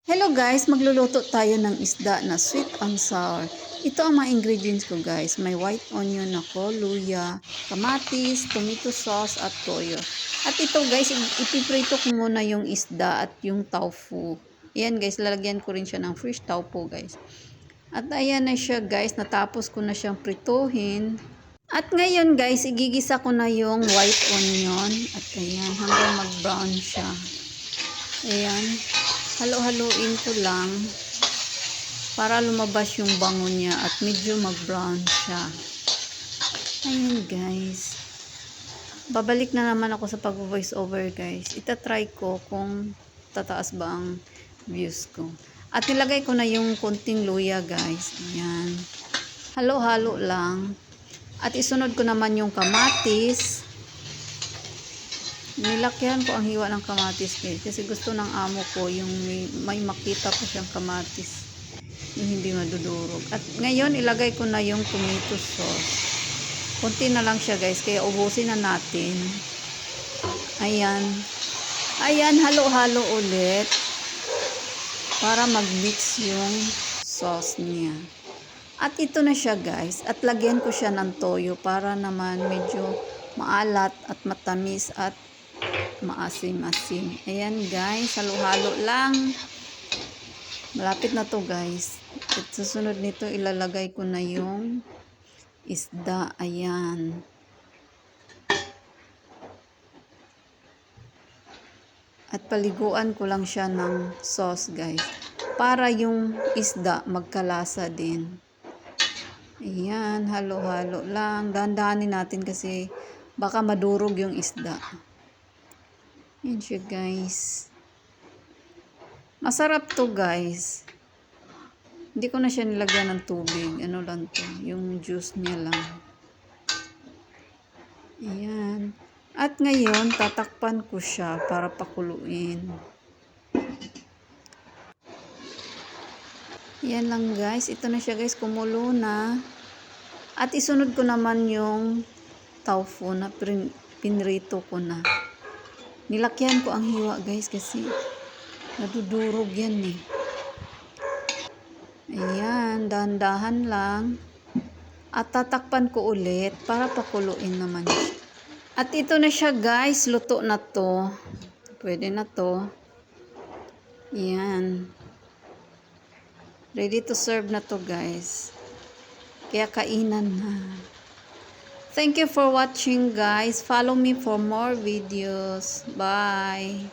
Hello guys, magluluto tayo ng isda na sweet and sour. Ito ang mga ingredients ko guys. May white onion ako, luya, kamatis, tomato sauce at toyo. At ito guys, ipiprito ko muna yung isda at yung tofu. Ayan guys, lalagyan ko rin siya ng fresh tofu guys. At ayan na siya guys, natapos ko na siyang prituhin. At ngayon guys, igigisa ko na yung white onion. At ayan, hanggang mag-brown siya. Ayan. Halo-haluin ko lang para lumabas yung bango niya at medyo mag-brown siya. Ayan guys. Babalik na naman ako sa pag-voice over guys. Itatry ko kung tataas ba ang views ko. At nilagay ko na yung konting luya guys. Ayan. Halo-halo lang. At isunod ko naman yung kamatis. Nilakyan ko ang hiwa ng kamatis guys kasi gusto ng amo ko yung may makita pa siyang kamatis yung hindi madudurog. At ngayon ilagay ko na yung tomato sauce. Konti na lang siya guys kaya ubusin na natin. Ayan. Ayan, halo-halo ulit para mag-mix yung sauce niya. At ito na siya guys. At lagyan ko siya ng toyo para naman medyo maalat at matamis at maasim-asim. Ayan guys, halo-halo lang. Malapit na to guys. At susunod nito ilalagay ko na yung isda. Ayan. At paliguan ko lang siya ng sauce guys. Para yung isda magkalasa din. Ayan, halo-halo lang. Dahan-dahanin natin kasi baka madurog yung isda. Yan siya guys. Masarap to guys. Hindi ko na siya nilagyan ng tubig. Ano lang to. Yung juice niya lang. Ayan. At ngayon, tatakpan ko siya para pakuluin. Yan lang guys. Ito na siya guys. Kumulo na. At isunod ko naman yung tofu na pinrito ko na. Nilakyan ko ang hiwa guys kasi nadudurog yan eh. Ayan, dahan-dahan lang. At tatakpan ko ulit para pakuluin naman siya. At ito na siya guys, luto na to. Pwede na to. Ayan. Ready to serve na to guys. Kaya kainan na. Thank you for watching guys. Follow me for more videos. Bye.